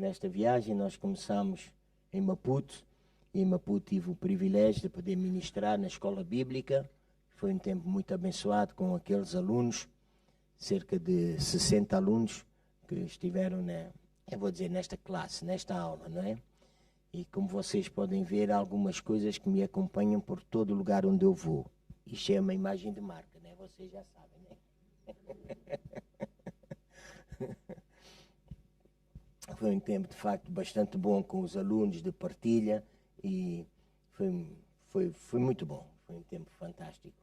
nesta viagem. Nós começamos em Maputo, e em Maputo tive o privilégio de poder ministrar na escola bíblica. Foi um tempo muito abençoado com aqueles alunos, cerca de 60 alunos que estiveram, eu vou dizer, nesta classe, nesta aula, não é? E como vocês podem ver, há algumas coisas que me acompanham por todo lugar onde eu vou. Isto é uma imagem de marca, né? Vocês já sabem, né? Foi um tempo, de facto, bastante bom com os alunos, de partilha, e foi muito bom. Foi um tempo fantástico.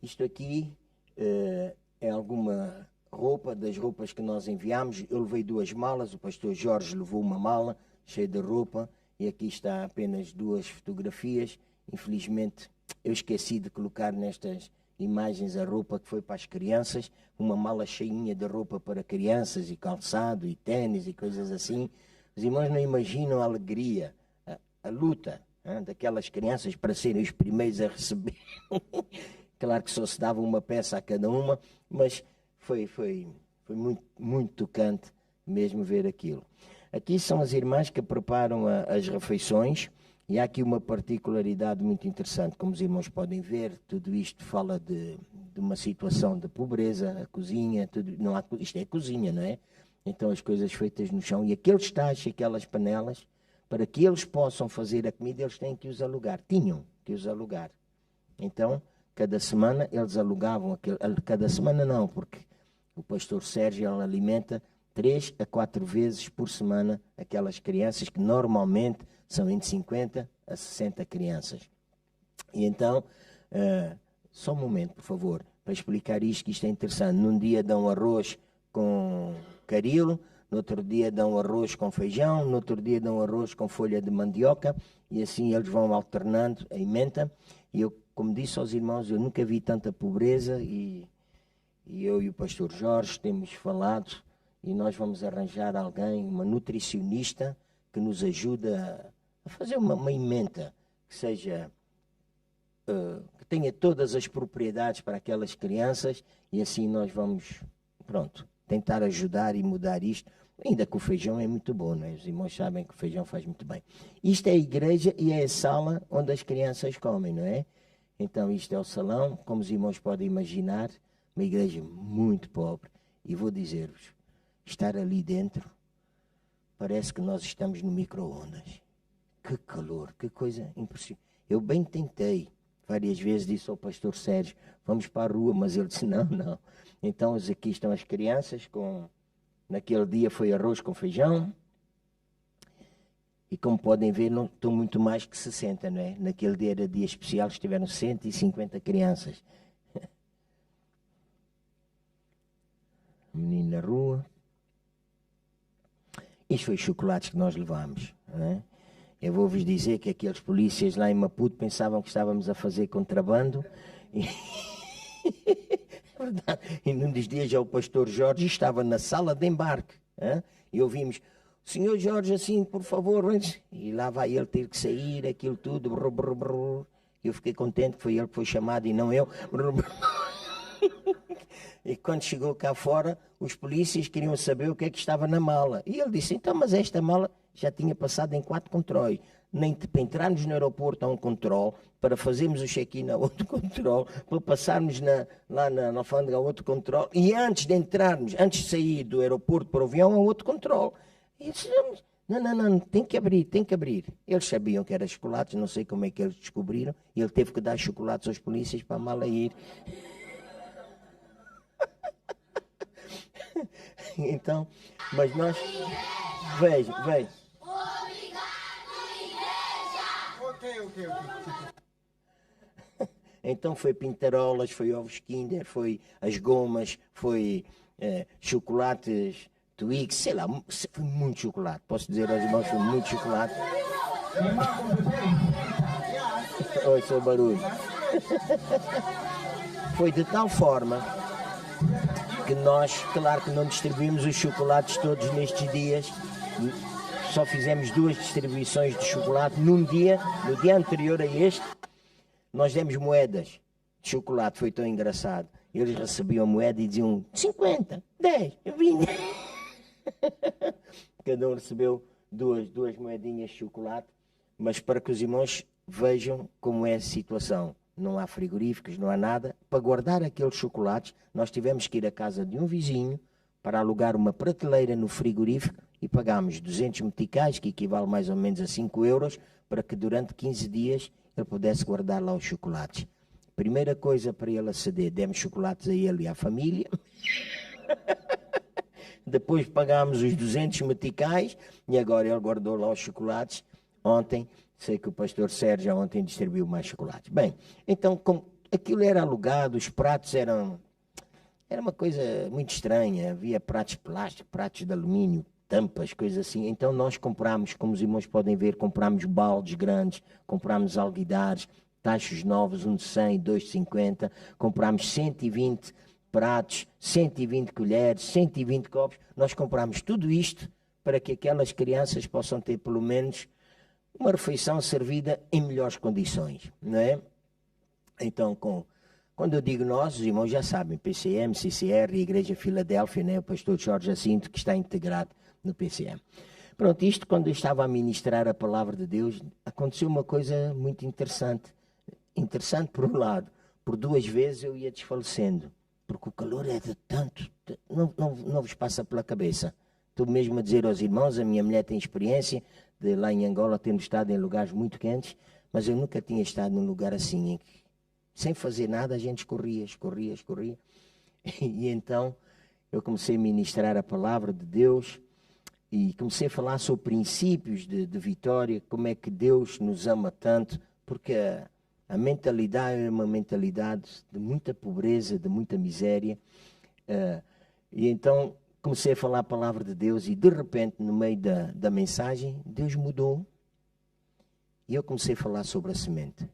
Isto aqui é alguma roupa, das roupas que nós enviámos. Eu levei 2 malas, o pastor Jorge levou uma mala cheia de roupa, e aqui está apenas 2 fotografias. Infelizmente, eu esqueci de colocar nestas imagens a roupa que foi para as crianças, uma mala cheinha de roupa para crianças, e calçado, e ténis, e coisas assim. Os irmãos não imaginam a alegria, a luta daquelas crianças para serem os primeiros a receber. Claro que só se dava uma peça a cada uma, mas foi muito, muito tocante mesmo ver aquilo. Aqui são as irmãs que preparam as refeições, e há aqui uma particularidade muito interessante. Como os irmãos podem ver, tudo isto fala de uma situação de pobreza, a cozinha, tudo, não há, isto é cozinha, não é? Então as coisas feitas no chão, e aqueles tachos, aquelas panelas, para que eles possam fazer a comida, eles têm que os alugar, tinham que os alugar. Então, cada semana eles alugavam, cada semana não, porque o pastor Sérgio ele alimenta 3 a 4 vezes por semana aquelas crianças, que normalmente são entre 50 a 60 crianças. E então, só um momento, por favor, para explicar isto, que isto é interessante. Num dia dão arroz com caril, no outro dia dão arroz com feijão, no outro dia dão arroz com folha de mandioca, e assim eles vão alternando a emenda. E eu, como disse aos irmãos, eu nunca vi tanta pobreza, e eu e o pastor Jorge temos falado, e nós vamos arranjar alguém, uma nutricionista, que nos ajuda a fazer uma emenda que seja, que tenha todas as propriedades para aquelas crianças, e assim nós vamos, pronto, tentar ajudar e mudar isto. Ainda que o feijão é muito bom, não é? Os irmãos sabem que o feijão faz muito bem. Isto é a igreja e é a sala onde as crianças comem, não é? Então isto é o salão, como os irmãos podem imaginar, uma igreja muito pobre. E vou dizer-vos, estar ali dentro, parece que nós estamos no micro-ondas. Que calor, que coisa impressionante. Eu bem tentei, várias vezes disse ao pastor Sérgio, vamos para a rua, mas ele disse, não. Então aqui estão as crianças, naquele dia foi arroz com feijão, e como podem ver, não estão muito mais que 60, não é? Naquele dia era dia especial, estiveram 150 crianças. Menino na rua. Isto foi chocolates que nós levámos, não é? Eu vou-vos dizer que aqueles polícias lá em Maputo pensavam que estávamos a fazer contrabando. Verdade. E num dos dias já o pastor Jorge estava na sala de embarque. E ouvimos, senhor Jorge, assim, por favor. E lá vai ele ter que sair, aquilo tudo. Eu fiquei contente que foi ele que foi chamado e não eu. E quando chegou cá fora, os polícias queriam saber o que é que estava na mala. E ele disse, então, mas esta mala já tinha passado em 4 controles. Nem para entrarmos no aeroporto a um controle, para fazermos o check-in a outro controle, para passarmos lá na alfândega a outro controle, e antes de entrarmos, antes de sair do aeroporto para o avião, a outro controle. E disse, não, tem que abrir. Eles sabiam que era chocolates, não sei como é que eles descobriram, e ele teve que dar chocolates aos polícias para a mala ir. Então, mas nós... Veja. Ok. Então foi pintarolas, foi ovos Kinder, foi as gomas, foi chocolates Twix, sei lá, foi muito chocolate. Posso dizer aos irmãos, foi muito chocolate. Ouça o barulho. Foi de tal forma que nós, claro que não distribuímos os chocolates todos nestes dias, só fizemos 2 distribuições de chocolate no dia anterior a este. Nós demos moedas de chocolate, foi tão engraçado. Eles recebiam a moeda e diziam 50, 10, 20. Cada um recebeu duas moedinhas de chocolate, mas para que os irmãos vejam como é a situação. Não há frigoríficos, não há nada. Para guardar aqueles chocolates, nós tivemos que ir à casa de um vizinho para alugar uma prateleira no frigorífico e pagámos 200 meticais, que equivale mais ou menos a 5 euros, para que durante 15 dias ele pudesse guardar lá os chocolates. Primeira coisa para ele aceder, demos chocolates a ele e à família. Depois pagámos os 200 meticais e agora ele guardou lá os chocolates. Ontem, sei que o pastor Sérgio ontem distribuiu mais chocolates. Bem, então, como aquilo era alugado, os pratos eram... Era uma coisa muito estranha. Havia pratos de plástico, pratos de alumínio, tampas, coisas assim. Então nós comprámos, como os irmãos podem ver, comprámos baldes grandes, comprámos alguidares, tachos novos, um de 100, dois de 50. Comprámos 120 pratos, 120 colheres, 120 copos. Nós comprámos tudo isto para que aquelas crianças possam ter pelo menos uma refeição servida em melhores condições, não é? Então, quando eu digo nós, os irmãos já sabem, PCM, CCR, Igreja Filadélfia, né? O pastor Jorge Jacinto, que está integrado no PCM. Pronto, isto quando eu estava a ministrar a palavra de Deus, aconteceu uma coisa muito interessante. Interessante por um lado, por 2 vezes eu ia desfalecendo, porque o calor é de tanto, não vos passa pela cabeça. Estou mesmo a dizer aos irmãos, a minha mulher tem experiência de lá em Angola, tendo estado em lugares muito quentes, mas eu nunca tinha estado num lugar assim, em que, sem fazer nada, a gente escorria. E então eu comecei a ministrar a palavra de Deus e comecei a falar sobre princípios de vitória, como é que Deus nos ama tanto, porque a mentalidade é uma mentalidade de muita pobreza, de muita miséria. E então comecei a falar a palavra de Deus e de repente, no meio da mensagem, Deus mudou. E eu comecei a falar sobre a semente.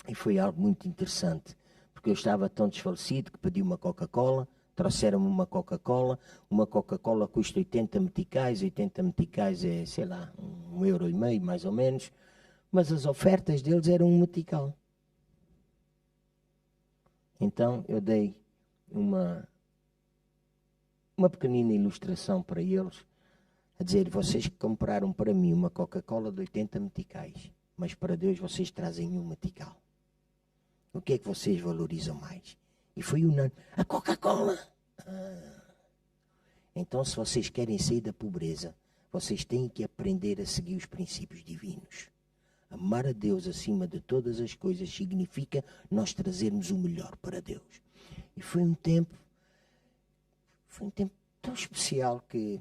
E foi algo muito interessante, porque eu estava tão desfalecido que pedi uma Coca-Cola, trouxeram-me uma Coca-Cola custa 80 meticais é, sei lá, 1,5 € mais ou menos, mas as ofertas deles eram 1 metical. Então eu dei uma pequenina ilustração para eles, a dizer, vocês que compraram para mim uma Coca-Cola de 80 meticais, mas para Deus vocês trazem 1 metical. O que é que vocês valorizam mais? E foi unânime. A Coca-Cola. Então, se vocês querem sair da pobreza, vocês têm que aprender a seguir os princípios divinos. Amar a Deus acima de todas as coisas significa nós trazermos o melhor para Deus. E foi um tempo tão especial que,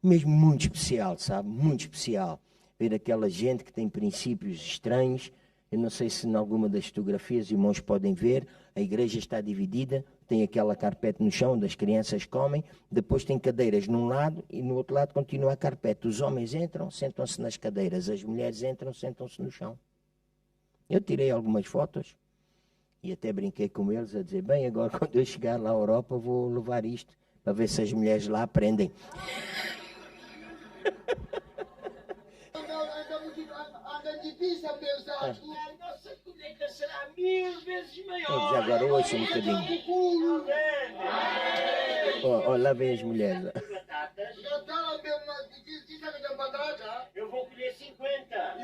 mesmo muito especial, sabe? Muito especial. Ver aquela gente que tem princípios estranhos. Eu não sei se em alguma das fotografias os irmãos podem ver, a igreja está dividida, tem aquela carpete no chão onde as crianças comem, depois tem cadeiras num lado e no outro lado continua a carpete. Os homens entram, sentam-se nas cadeiras, as mulheres entram, sentam-se no chão. Eu tirei algumas fotos e até brinquei com eles a dizer, bem, agora quando eu chegar lá à Europa vou levar isto para ver se as mulheres lá aprendem. Nossa colheita será 1000 vezes maior. Já agora ouça um bocadinho. Lá vem as mulheres. Eu vou colher 50.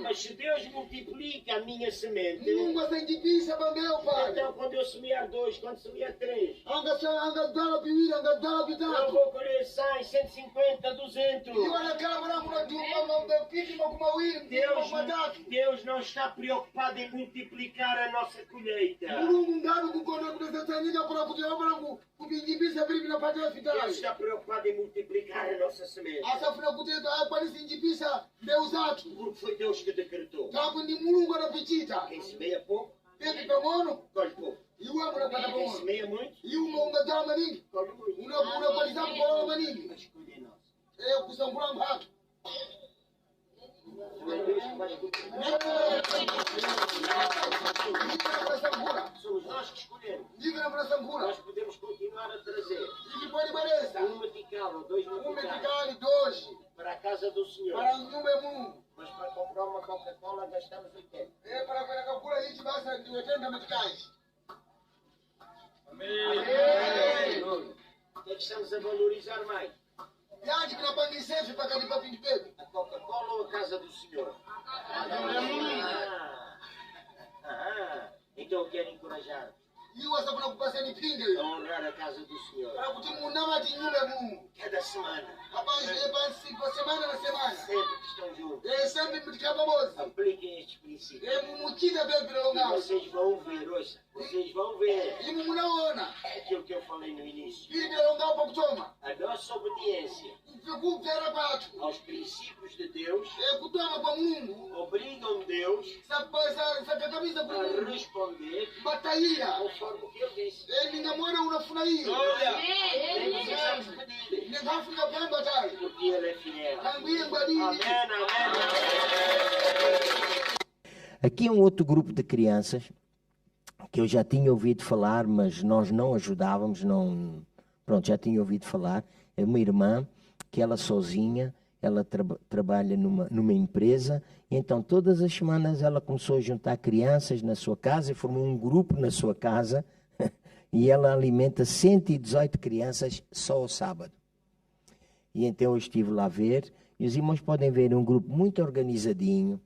Mas se Deus multiplica a minha semente, então quando eu semear 2, quando semear 3, eu vou colher 100, 150, 200. Deus não está preocupado em multiplicar a nossa colheita. Deus está preocupado em multiplicar a nossa semente. Porque foi Deus que decretou. Quem semeia pouco, colhe pouco. Quem semeia muito, colhe muito. Mas colhe nossa. Somos nós que escolhemos. Nós podemos continuar a trazer 1 metical ou 2 meticais para a casa do Senhor. Mas para comprar uma Coca-Cola gastamos 80. Para ver a calcula aí de base de 80 meticais. Amém. O que é que estamos a valorizar mais? E onde que não paga licença para cada papinho de peito? A Coca-Cola ou a casa do senhor? Então eu quero encorajar. E essa preocupação de pinga? A honrar a casa do senhor. Para que tu não mate nenhum. Cada semana. Rapaz, é para semana na semana. Sempre que estão juntos. É sempre que ficam famosos. Apliquem estes princípios. É muita bem prolongado. Vocês vão ver, ouça. Vocês vão ver. E não aquilo que eu falei no início. E prolongar um pouco toma. A nossa obediência aos princípios de Deus obrigam Deus a responder conforme o que Ele disse. Precisamos pedir. Porque Ele é fiel. Amém, amém. Aqui é um outro grupo de crianças que eu já tinha ouvido falar, mas nós não ajudávamos, não... Pronto, já tinha ouvido falar. É uma irmã que ela sozinha, ela trabalha numa empresa, e então todas as semanas ela começou a juntar crianças na sua casa e formou um grupo na sua casa e ela alimenta 118 crianças só ao sábado. E então eu estive lá a ver, e os irmãos podem ver um grupo muito organizadinho,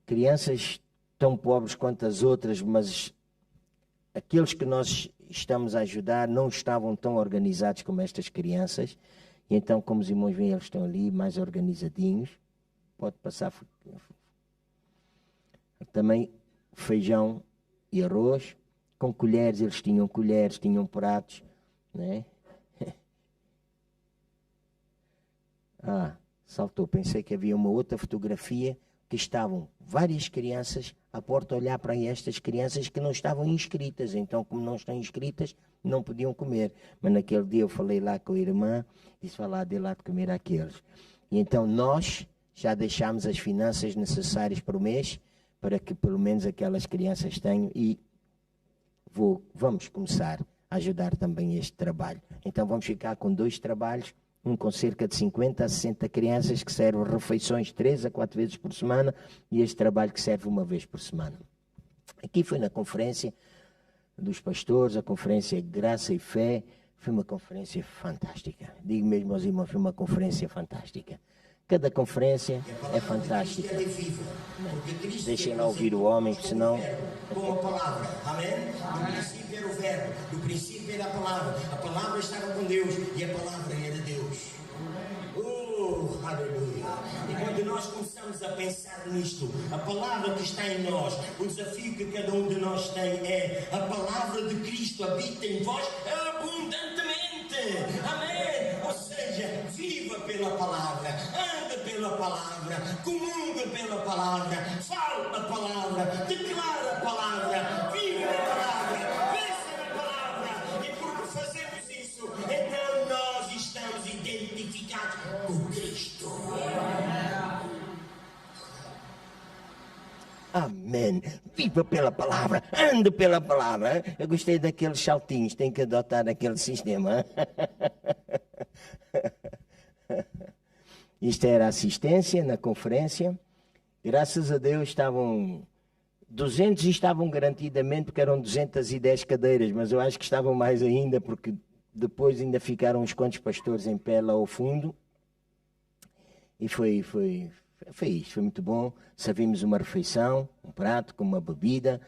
crianças tão pobres quanto as outras, mas aqueles que nós estamos a ajudar não estavam tão organizados como estas crianças. E então, como os irmãos veem, eles estão ali mais organizadinhos. Pode passar. Também feijão e arroz. Com colheres, eles tinham colheres, tinham pratos. Né? Saltou. Pensei que havia uma outra fotografia que estavam várias crianças à porta a olhar para estas crianças que não estavam inscritas. Então, como não estão inscritas, não podiam comer. Mas naquele dia eu falei lá com a irmã, disse, vai lá, dê lá de comer àqueles. E então nós já deixámos as finanças necessárias para o mês, para que pelo menos aquelas crianças tenham, e vamos começar a ajudar também este trabalho. Então vamos ficar com 2 trabalhos, um com cerca de 50 a 60 crianças que servem refeições 3 a 4 vezes por semana, e este trabalho que serve uma vez por semana. Aqui foi na conferência dos pastores, a conferência Graça e Fé, foi uma conferência fantástica. Digo mesmo aos irmãos, foi uma conferência fantástica. Cada conferência é fantástica. Deixem lá ouvir o homem, que senão... Com a palavra, amém? No princípio era o verbo, no princípio era a palavra estava com Deus e a palavra era Deus. Aleluia. E quando nós começamos a pensar nisto, a palavra que está em nós, o desafio que cada um de nós tem é: a palavra de Cristo habita em vós abundantemente. Amém? Ou seja, viva pela palavra, anda pela palavra, comunga pela palavra, fala a palavra, declara a palavra, vive a palavra, pensa na palavra. E porque fazemos isso, então nós estamos identificados com Cristo. Amém. Viva pela palavra, ande pela palavra. Eu gostei daqueles saltinhos, tem que adotar aquele sistema. Isto era assistência na conferência. Graças a Deus estavam 200 e estavam garantidamente, porque eram 210 cadeiras, mas eu acho que estavam mais ainda, porque depois ainda ficaram uns quantos pastores em pé lá ao fundo. E foi isto, foi muito bom. Servimos uma refeição, um prato com uma bebida,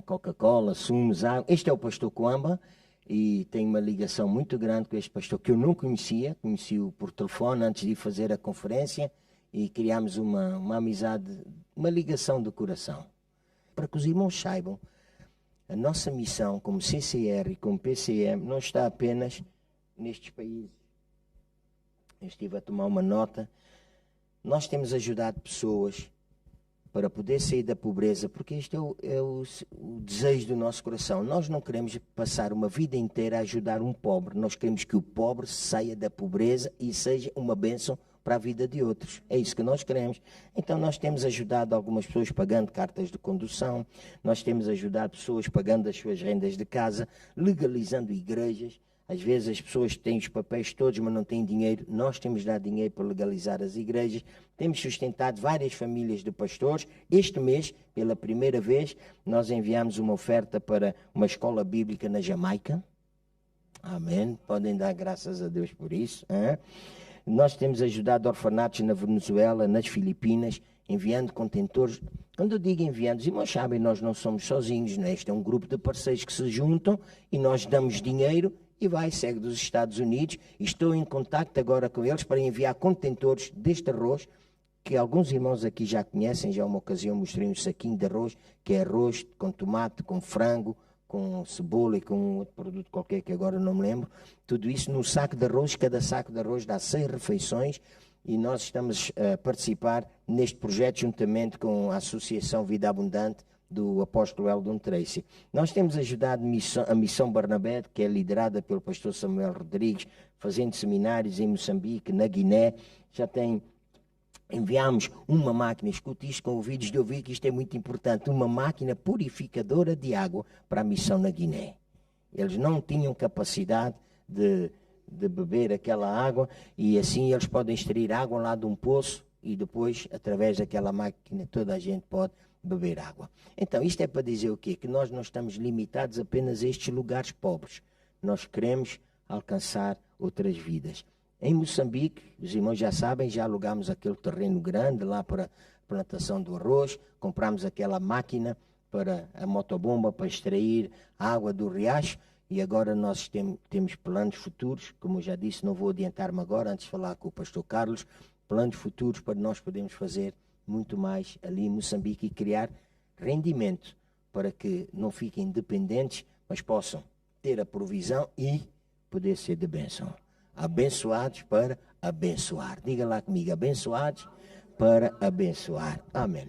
Coca-Cola, sumos, água. Este é o pastor Coamba e tenho uma ligação muito grande com este pastor que eu não conhecia, conheci-o por telefone antes de fazer a conferência e criámos uma amizade, uma ligação do coração. Para que os irmãos saibam, a nossa missão como CCR e como PCM não está apenas nestes países. Eu estive a tomar uma nota. Nós temos ajudado pessoas para poder sair da pobreza, porque este é o desejo do nosso coração. Nós não queremos passar uma vida inteira a ajudar um pobre. Nós queremos que o pobre saia da pobreza e seja uma bênção para a vida de outros. É isso que nós queremos. Então nós temos ajudado algumas pessoas pagando cartas de condução, nós temos ajudado pessoas pagando as suas rendas de casa, legalizando igrejas, Às vezes as pessoas têm os papéis todos, mas não têm dinheiro. Nós temos dado dinheiro para legalizar as igrejas. Temos sustentado várias famílias de pastores. Este mês, pela primeira vez, nós enviamos uma oferta para uma escola bíblica na Jamaica. Amém. Podem dar graças a Deus por isso. Hein? Nós temos ajudado orfanatos na Venezuela, nas Filipinas, enviando contentores. Quando eu digo enviando, os irmãos sabem, nós não somos sozinhos, né? Este é um grupo de parceiros que se juntam e nós damos dinheiro e segue dos Estados Unidos. Estou em contacto agora com eles para enviar contentores deste arroz, que alguns irmãos aqui já conhecem. Já uma ocasião mostrei um saquinho de arroz, que é arroz com tomate, com frango, com cebola e com outro produto qualquer que agora não me lembro. Tudo isso num saco de arroz. Cada saco de arroz dá 6 refeições. E nós estamos a participar neste projeto juntamente com a Associação Vida Abundante do apóstolo Eldon Tracy. Nós temos ajudado a Missão Barnabé, que é liderada pelo pastor Samuel Rodrigues, fazendo seminários em Moçambique, na Guiné. Enviamos uma máquina, escute isto com ouvidos de ouvir, que isto é muito importante, uma máquina purificadora de água para a missão na Guiné. Eles não tinham capacidade de beber aquela água, e assim eles podem extrair água lá de um poço e depois, através daquela máquina, toda a gente pode beber água. Então, isto é para dizer o quê? Que nós não estamos limitados apenas a estes lugares pobres. Nós queremos alcançar outras vidas. Em Moçambique, os irmãos já sabem, já alugámos aquele terreno grande lá para a plantação do arroz, compramos aquela máquina para a motobomba para extrair a água do riacho. E agora nós temos planos futuros, como eu já disse, não vou adiantar-me agora, antes de falar com o pastor Carlos, planos futuros para nós podermos fazer muito mais ali em Moçambique e criar rendimento para que não fiquem dependentes, mas possam ter a provisão e poder ser de bênção. Abençoados para abençoar. Diga lá comigo, abençoados para abençoar. Amém.